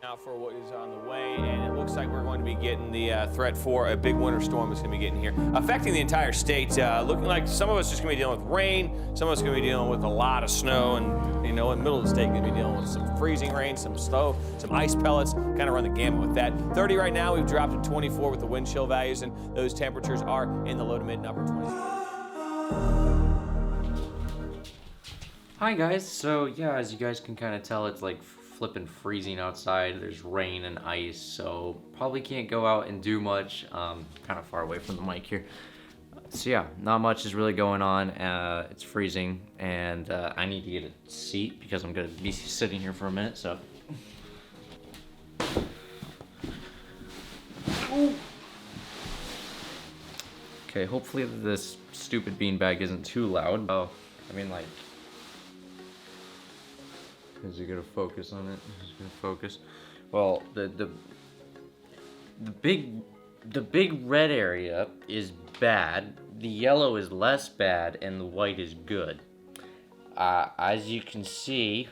Out for what is on the way, and it looks like we're going to be getting the threat for a big winter storm that's going to be getting here, affecting the entire state. Looking like some of us just going to be dealing with rain, some of us going to be dealing with a lot of snow, and in the middle of the state going to be dealing with some freezing rain, some snow, some ice pellets. Kind of run the gamut with that. 30 right now. We've dropped to 24 with the wind chill values, and those temperatures are in the low to mid and upper 20s. Hi guys, so yeah, as you guys can kind of tell, it's like flipping freezing outside. There's rain and ice, so probably can't go out and do much. Kind of far away from the mic here. So yeah, not much is really going on. It's freezing, and I need to get a seat because I'm gonna be sitting here for a minute, so. Okay, hopefully this stupid beanbag isn't too loud. Oh, I mean like, is it gonna focus on it? Is it gonna focus? Well, the big red area is bad. The yellow is less bad, and the white is good. As you can see,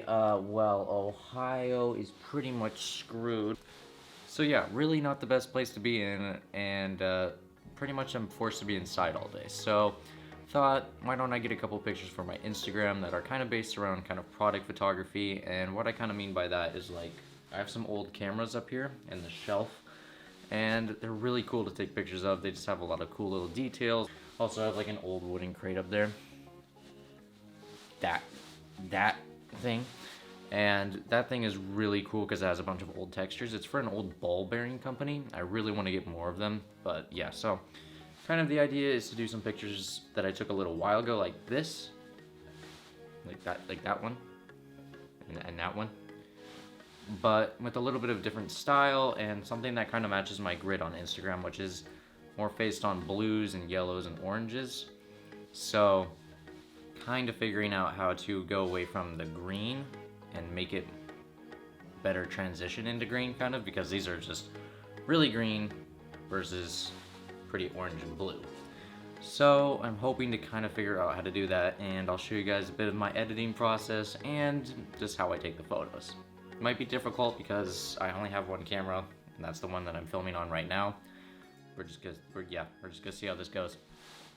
well, Ohio is pretty much screwed. So yeah, really not the best place to be in, and pretty much I'm forced to be inside all day. So thought, why don't I get a couple pictures for my Instagram that are kind of based around kind of product photography. And what I kind of mean by that is, like, I have some old cameras up here in the shelf, and they're really cool to take pictures of. They just have a lot of cool little details. Also, I have like an old wooden crate up there. That thing. And that thing is really cool because it has a bunch of old textures. It's for an old ball bearing company. I really want to get more of them, but yeah, so kind of the idea is to do some pictures that I took a little while ago, like this, like that one, and that one, but with a little bit of different style and something that kind of matches my grid on Instagram, which is more based on blues and yellows and oranges. So kind of figuring out how to go away from the green and make it better transition into green, kind of, because these are just really green versus pretty orange and blue. So I'm hoping to kind of figure out how to do that, and I'll show you guys a bit of my editing process and just how I take the photos. It might be difficult because I only have one camera, and that's the one that I'm filming on right now. We're just gonna see how this goes.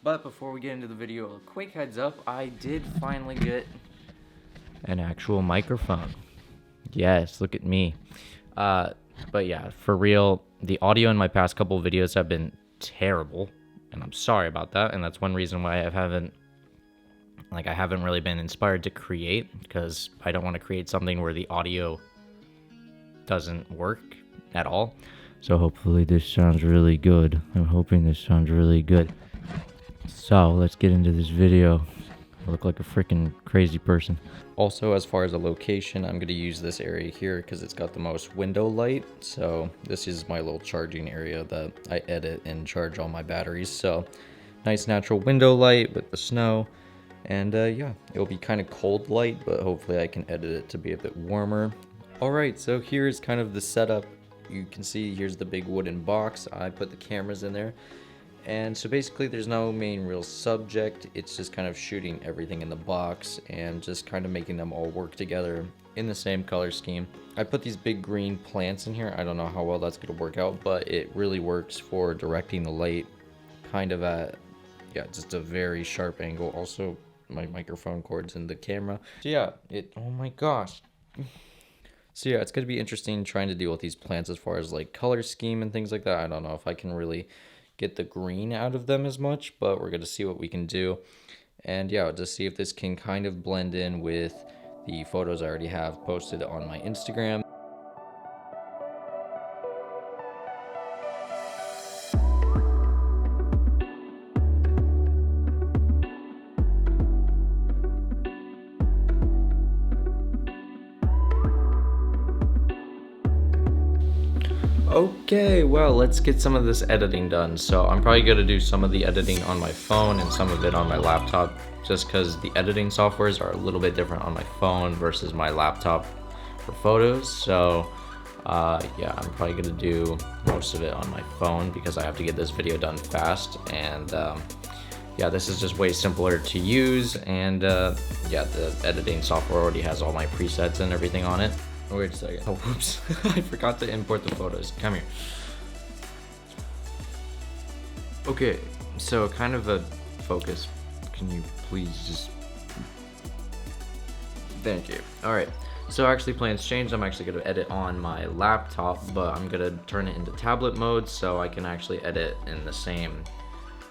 But before we get into the video, a quick heads up, I did finally get an actual microphone. Yes, look at me. But yeah, for real, the audio in my past couple videos have been terrible, and I'm sorry about that, and that's one reason why I haven't really been inspired to create, because I don't want to create something where the audio doesn't work at all. So hopefully this sounds really good. I'm hoping this sounds really good. So let's get into this video. I look like a freaking crazy person. Also, as far as a location, I'm going to use this area here because it's got the most window light. So this is my little charging area that I edit and charge all my batteries. So nice natural window light with the snow. And yeah, it'll be kind of cold light, but hopefully I can edit it to be a bit warmer. Alright, so here's kind of the setup. You can see here's the big wooden box. I put the cameras in there. And so basically there's no main real subject, it's just kind of shooting everything in the box and just kind of making them all work together in the same color scheme. I put these big green plants in here. I don't know how well that's going to work out, but it really works for directing the light kind of at, yeah, just a very sharp angle. Also, my microphone cord's in the camera. So yeah, oh my gosh. So yeah, it's going to be interesting trying to deal with these plants as far as like color scheme and things like that. I don't know if I can really get the green out of them as much, but we're going to see what we can do. And yeah, just see if this can kind of blend in with the photos I already have posted on my Instagram. Okay, well, let's get some of this editing done. So I'm probably going to do some of the editing on my phone and some of it on my laptop, just because the editing softwares are a little bit different on my phone versus my laptop for photos. So yeah, I'm probably going to do most of it on my phone because I have to get this video done fast. And yeah, this is just way simpler to use, and yeah, the editing software already has all my presets and everything on it. Oh, wait a second. Oh, whoops. I forgot to import the photos. Come here. Okay, so kind of a focus. Can you please just... Thank you. Alright, so actually plans changed. I'm actually going to edit on my laptop, but I'm going to turn it into tablet mode so I can actually edit in the same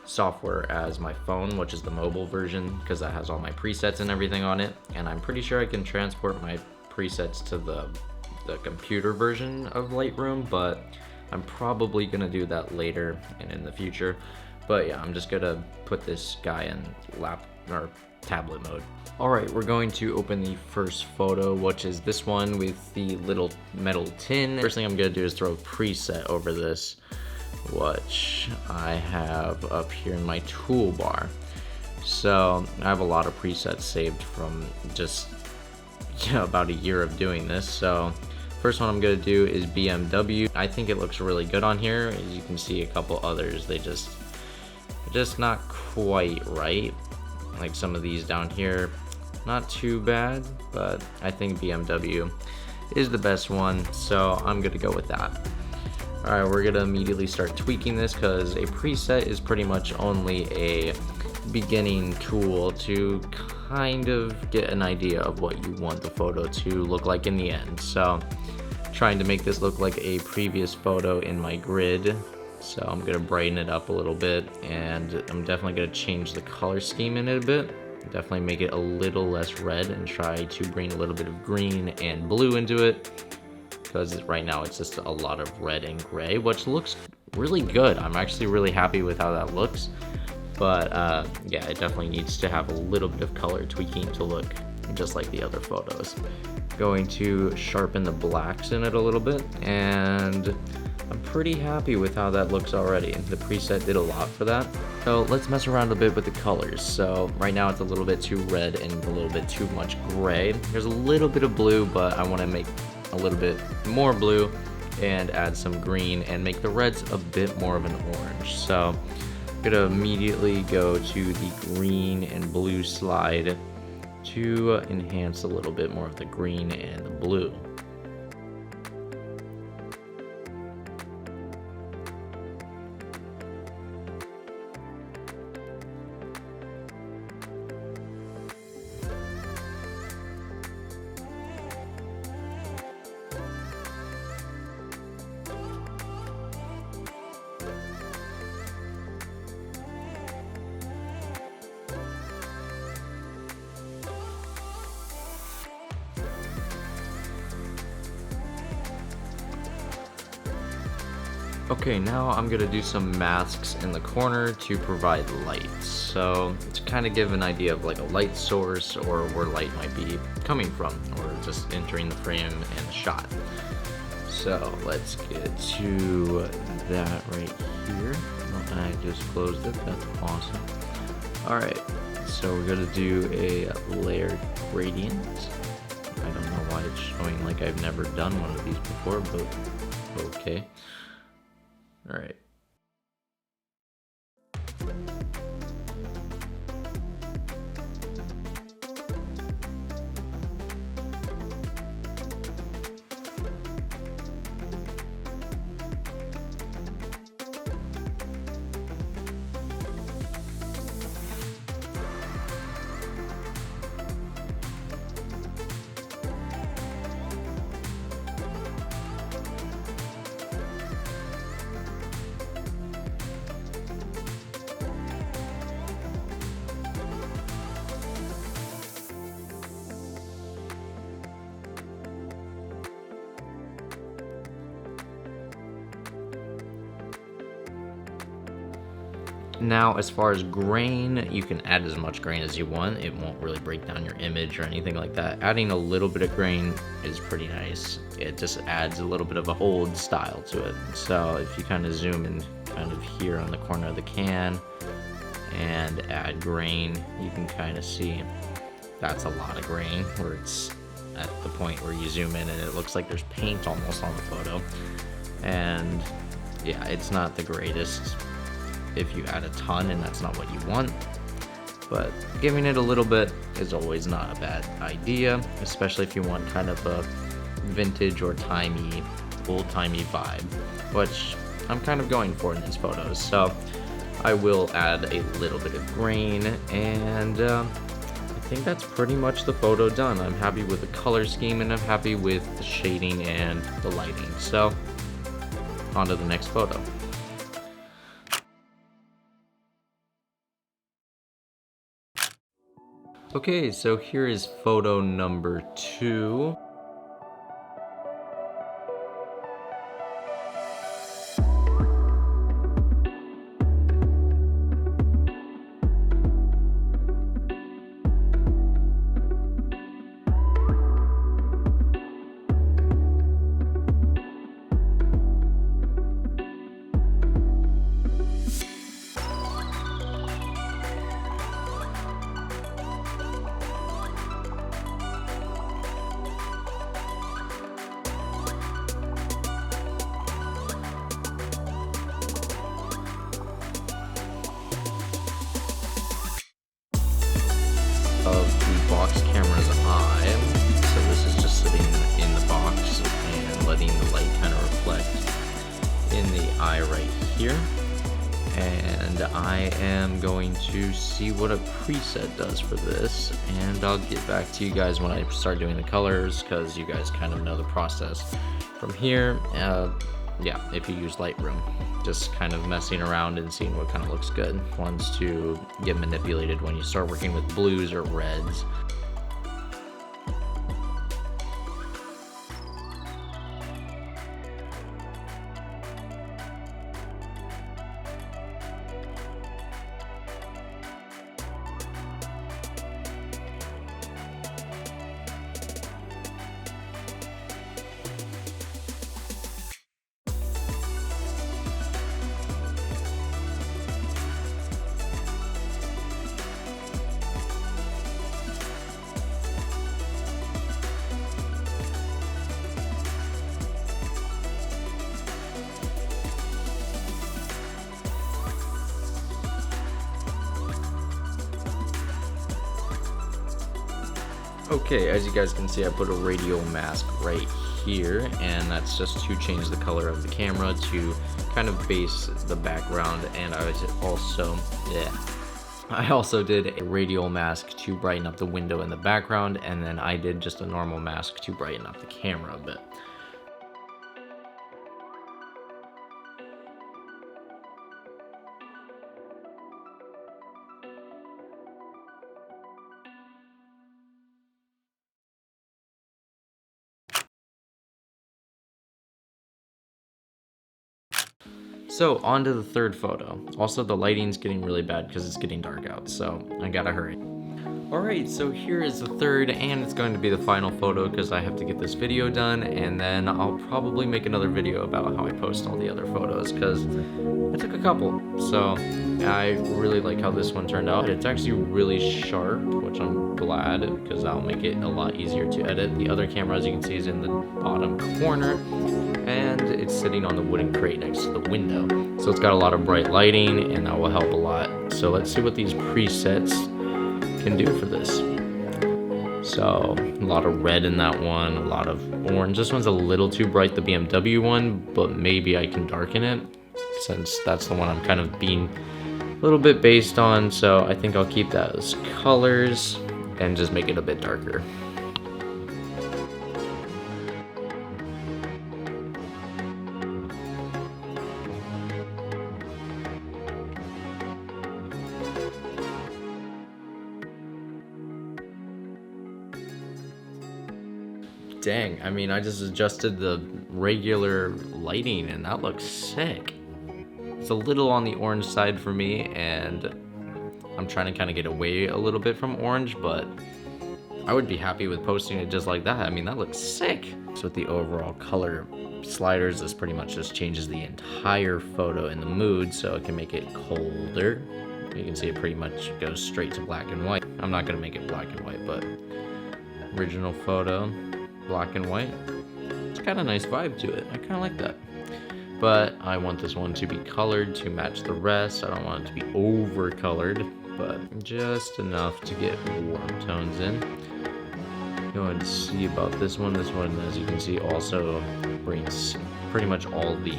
software as my phone, which is the mobile version, because that has all my presets and everything on it. And I'm pretty sure I can transport my presets to the computer version of Lightroom, but I'm probably gonna do that later and in the future. But yeah, I'm just gonna put this guy in tablet mode. All right, we're going to open the first photo, which is this one with the little metal tin. First thing I'm gonna do is throw a preset over this, which I have up here in my toolbar. So I have a lot of presets saved from just about a year of doing this. So first one I'm gonna do is BMW. I think it looks really good on here. As you can see, a couple others, they're just not quite right. Like some of these down here, not too bad, but I think BMW is the best one, so I'm gonna go with that. All right, we're gonna immediately start tweaking this because a preset is pretty much only a beginning tool to kind of get an idea of what you want the photo to look like in the end. So trying to make this look like a previous photo in my grid. So I'm gonna brighten it up a little bit, and I'm definitely gonna change the color scheme in it a bit. Definitely make it a little less red and try to bring a little bit of green and blue into it, because right now it's just a lot of red and gray, which looks really good. I'm actually really happy with how that looks. But yeah, it definitely needs to have a little bit of color tweaking to look just like the other photos. Going to sharpen the blacks in it a little bit, and I'm pretty happy with how that looks already. The preset did a lot for that. So let's mess around a bit with the colors. So right now it's a little bit too red and a little bit too much gray. There's a little bit of blue, but I want to make a little bit more blue and add some green and make the reds a bit more of an orange. So I'm gonna immediately go to the green and blue slide to enhance a little bit more of the green and the blue. Okay, now I'm gonna do some masks in the corner to provide light. So to kind of give an idea of like a light source or where light might be coming from, or just entering the frame and the shot. So let's get to that right here. Oh, I just closed it, that's awesome. All right, so we're gonna do a layered gradient. I don't know why it's showing like I've never done one of these before, but okay. All right. Now, as far as grain, you can add as much grain as you want. It won't really break down your image or anything like that. Adding a little bit of grain is pretty nice. It just adds a little bit of a old style to it. So if you kind of zoom in kind of here on the corner of the can and add grain, you can kind of see that's a lot of grain, where it's at the point where you zoom in and it looks like there's paint almost on the photo. And yeah, it's not the greatest. if you add a ton and that's not what you want. But giving it a little bit is always not a bad idea, especially if you want kind of a vintage or old-timey vibe, which I'm kind of going for in these photos. So I will add a little bit of grain, and I think that's pretty much the photo done. I'm happy with the color scheme, and I'm happy with the shading and the lighting. So on to the next photo. Okay, so here is photo number 2. Of the box camera's eye. So this is just sitting in the box and letting the light kind of reflect in the eye right here. And I am going to see what a preset does for this, and I'll get back to you guys when I start doing the colors, because you guys kind of know the process from here. Yeah, if you use Lightroom, just kind of messing around and seeing what kind of looks good. Ones to get manipulated when you start working with blues or reds. Okay, as you guys can see, I put a radial mask right here, and that's just to change the color of the camera to kind of base the background. And I also did a radial mask to brighten up the window in the background, and then I did just a normal mask to brighten up the camera a bit. So on to the third photo. Also, the lighting's getting really bad because it's getting dark out, so I gotta hurry. Alright, so here is the third, and it's going to be the final photo because I have to get this video done, and then I'll probably make another video about how I post all the other photos, because I took a couple. So I really like how this one turned out. It's actually really sharp, which I'm glad, because that'll make it a lot easier to edit. The other camera, as you can see, is in the bottom corner, and it's sitting on the wooden crate next to the window. So it's got a lot of bright lighting, and that will help a lot. So let's see what these presets can do for this. So a lot of red in that one, a lot of orange. This one's a little too bright, the BMW one, but maybe I can darken it since that's the one I'm kind of being a little bit based on. So I think I'll keep that as colors and just make it a bit darker. Dang, I mean, I just adjusted the regular lighting and that looks sick. It's a little on the orange side for me, and I'm trying to kind of get away a little bit from orange, but I would be happy with posting it just like that. I mean, that looks sick. So with the overall color sliders, this pretty much just changes the entire photo in the mood, so it can make it colder. You can see it pretty much goes straight to black and white. I'm not gonna make it black and white, but original photo, black and white. It's got a nice vibe to it. I kind of like that. but I want this one to be colored to match the rest. I don't want it to be over colored, but just enough to get warm tones in. Go ahead and see about this one. This one, as you can see, also brings pretty much all the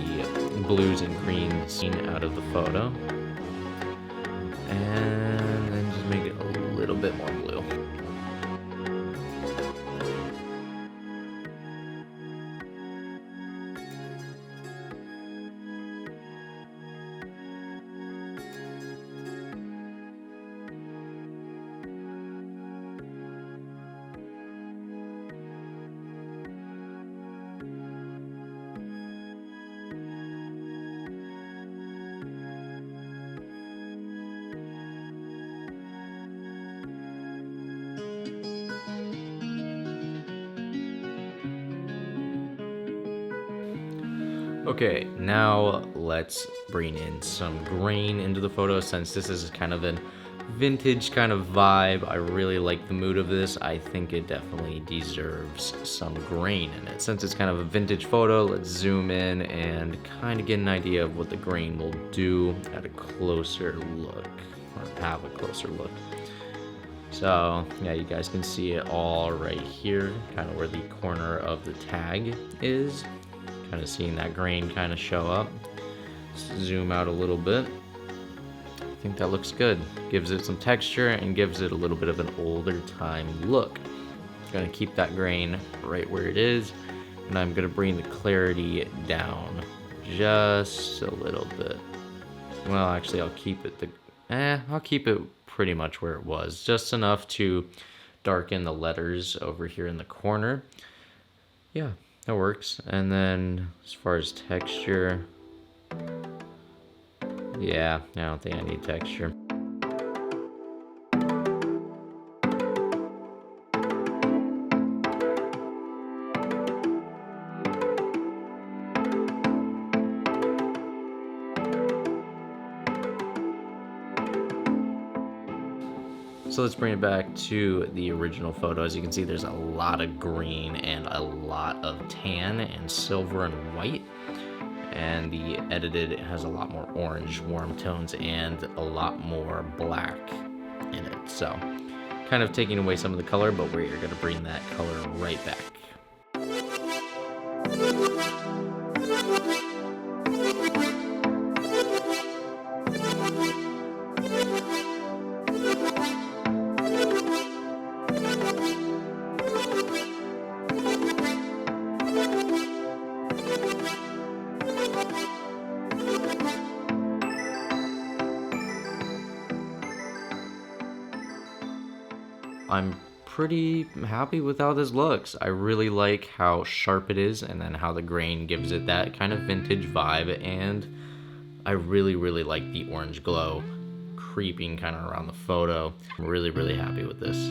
blues and greens seen out of the photo. And then just make it a little bit more blue. Okay, now let's bring in some grain into the photo. Since this is kind of a vintage kind of vibe, I really like the mood of this. I think it definitely deserves some grain in it. Since it's kind of a vintage photo, let's zoom in and kind of get an idea of what the grain will do at a closer look, or have a closer look. So yeah, you guys can see it all right here, kind of where the corner of the tag is. Kind of seeing that grain kind of show up. Zoom out a little bit. I think that looks good. Gives it some texture and gives it a little bit of an older time look. Gonna keep that grain right where it is, and I'm gonna bring the clarity down just a little bit. Well, actually, I'll keep it pretty much where it was, just enough to darken the letters over here in the corner. Yeah, that works. And then as far as texture, yeah, I don't think I need texture. So let's bring it back to the original photo. As you can see, there's a lot of green and a lot of tan and silver and white. And the edited has a lot more orange warm tones and a lot more black in it. So kind of taking away some of the color, but we're gonna bring that color right back. I'm pretty happy with how this looks. I really like how sharp it is and then how the grain gives it that kind of vintage vibe, and I really like the orange glow creeping kind of around the photo. I'm really happy with this.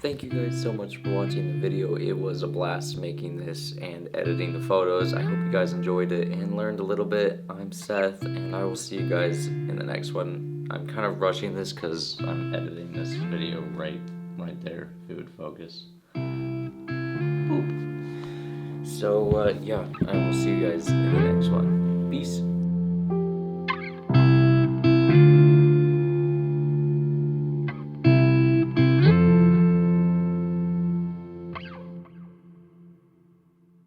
Thank you guys so much for watching the video. It was a blast making this and editing the photos. I hope you guys enjoyed it and learned a little bit. I'm Seth, and I will see you guys in the next one. I'm kind of rushing this because I'm editing this video right there. If it would focus. Boop. So yeah, I will see you guys in the next one. Peace.